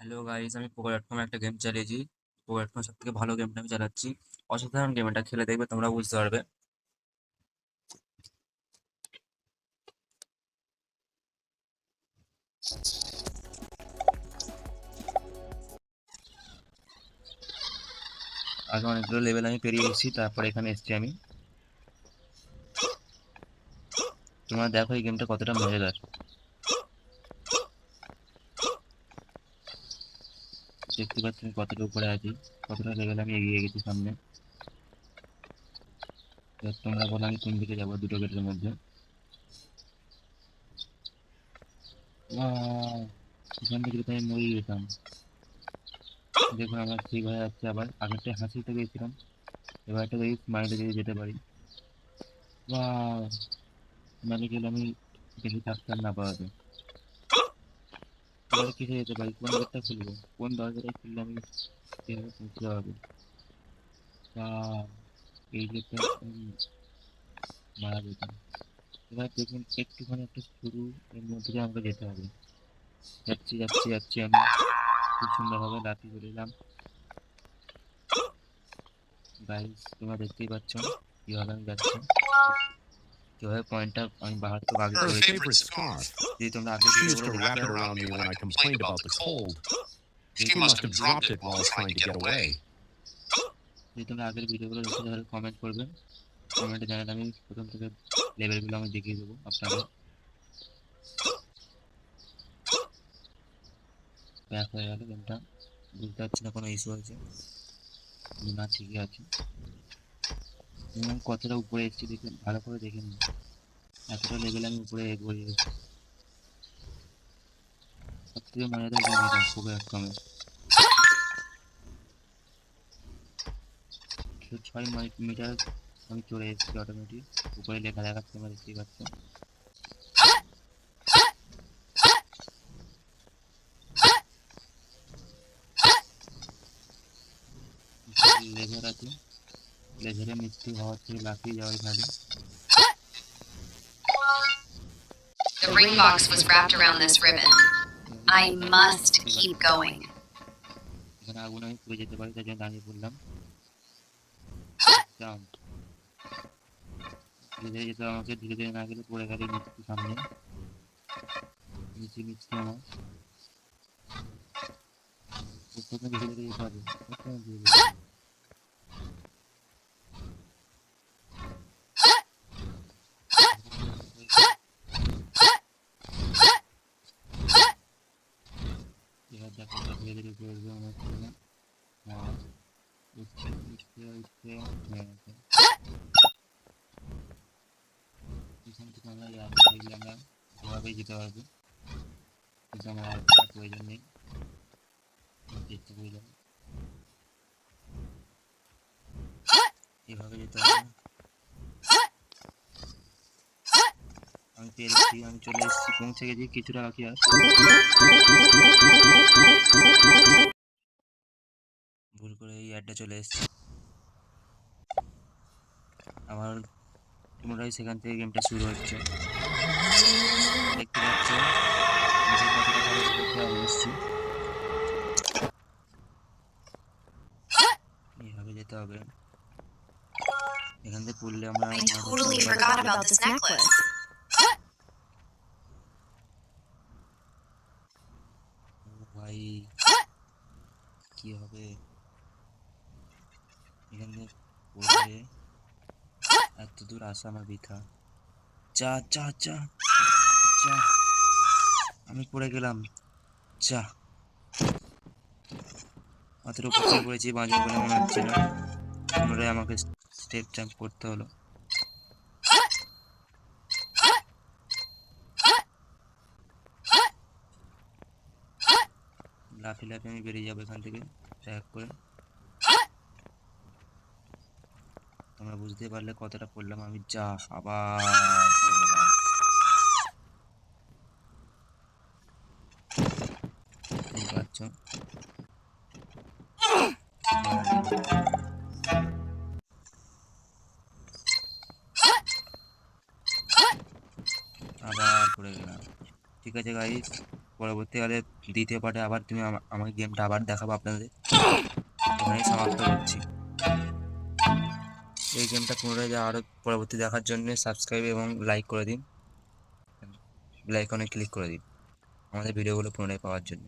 Hello guys, আমি Poco প্ল্যাটফর্মে একটা গেম চালিয়েছি। পোকো প্ল্যাটফর্মের সব থেকে ভালো গেমটা আমি চালাচ্ছি। অসাধারণ গেম, এটা খেলে দেখবে তোমরা বুঝতে পারবে। আগে অনেকগুলো লেভেল আমি পেরিয়ে এসেছি, তারপরে এখানে এসেছি আমি। তোমরা দেখো এই গেমটা কতটা মজাদার। দেখতে পাচ্ছি আমি কতটা উপরে আছি, কতটা লেভেল আমি এগিয়ে গেছি সামনে। এবার তোমরা বলো আমি কোন দিকে যাবো দুটো গেটের মধ্যে। এখান থেকে তো আমি মরে গেছিলাম। দেখুন আমার ঠিক হয়ে যাচ্ছে, আবার আগেরটা হাসিতে গিয়েছিলাম, এবার একটা দেখি স্মাইলে যদি যেতে পারি। মানে গেলে আমি বেশি থাকতাম না পাওয়াতে। এবারে কিসে যেতে পারি, কোন গেটটা খুলবো, কোন দরজাটা খুললে আমি কিভাবে পৌঁছতে পারবো। আহ, এই গেটটা মারা যেতাম। এবার দেখুন একটুখানি একটা শুরু, এর মধ্যে দিয়ে আমাকে যেতে হবে। যাচ্ছি যাচ্ছি যাচ্ছি আমি, খুব সুন্দরভাবে লাফিয়ে চলে এলাম। গাইস তোমরা দেখতেই পাচ্ছ কিভাবে আমি যাচ্ছি, কিভাবে পয়েন্টটা আমি বাহার তো আগে Her করেছি। favorite scarf. যদি তোমরা আগে She used ভিডিওগুলো her to দেখতে wrap it চাও, around me when I complained about the cold. She must have dropped it while I was trying to get away. যদি তোমরা আগের ভিডিওগুলো দেখতে চাও তাহলে কমেন্ট করবে, কমেন্টে জানালে আমি প্রথম থেকে লেভেলগুলো আমি দেখিয়ে দেবো আপনাদের। ব্যাক হয়ে গেল গেমটা, বুঝতে পারছি না কোনো ইস্যু হয়েছে না, ঠিকই আছে। আমি কতটা উপরে এসেছি দেখে ভালো করে দেখে নিই, এতটা লেভেল আমি উপরে এগিয়ে গেছি। সব থেকে মজাদার গেম এটা খুবই একদমে। 6 মিটার আমি চলে এসেছি অটোমেটিক, উপরে লেখা দেখাচ্ছে তোমরা দেখতেই পাচ্ছ। লেজার আছে, লেজারে মৃত্যু হওয়ার থেকে লাফিয়ে যাওয়াই ভালো। The ring box was wrapped around this ribbon. I must keep going. এখানে আগুন আমি পুড়ে যেতে পারি, তার জন্য দাঁড়িয়ে পড়লাম। ধীরে ধীরে যেতে আমাকে, ধীরে ধীরে না গেলে পড়ে গেলে মৃত্যু সামনে, নিচে মৃত্যু আমার। প্রথমে ধীরে ধীরে যেতে হবে, প্রথমে ধীরে ধীরে। এবার দেখো ধীরে ধীরে উপরে উঠবে মনে হচ্ছে না। হ্যাঁ, উঠছে উঠছে উঠছে হয়ে গেছে। এখান থেকে আমরা এই রাস্তা দিয়ে আমরা এভাবেই যেতে পারবো, কিন্তু আমার আর কোনো প্রয়োজন নেই, দেখতে পেয়ে যাবো। এভাবে যেতে হবে। আমি পেরেছি, আমি চলে এসেছি, পৌঁছে গেছি, কিছুটা বাকি আর। ভুল করে এই অ্যাডটা চলে এসেছে আমার, পুনরায় সেখান থেকে গেমটা শুরু হচ্ছে। দেখতে পাচ্ছ নিজের কতটা ভালো উপরে এসেছি। এইভাবে যেতে হবে, এখান থেকে পড়লে আমরা I totally forgot about this necklace. ভাই কি হবে এখান থেকে পড়লে, এত দূর আসা আমার বৃথা। যা যা যা যা, আমি পড়ে গেলাম। যা, মাত্র উপর থেকে পড়েছি, বাঁচব বলে মনে হচ্ছে না। পুনরায় আমাকে স্টেপ জাম্প করতে হলো। লাফি লাফি আমি বেরিয়ে যাবো এখান থেকে ট্র্যাক করে। তোমরা বুঝতে পারলে কতটা পড়লাম আমি। যা, আবার পড়ে গেলাম। বুঝতে পারছো, আবার পড়ে গেলাম। ঠিক আছে গাইস, পরবর্তীকালে দ্বিতীয় পার্টে আবার তুমি আমাকে গেমটা আবার দেখাবো আপনাদের। এখানেই সমাপ্ত করছি। এই গেমটা পুনরায় আরও পরবর্তী দেখার জন্য সাবস্ক্রাইব এবং লাইক করে দিন, বেল আইকনে ক্লিক করে দিন আমাদের ভিডিওগুলো পুনরায় পাওয়ার জন্য।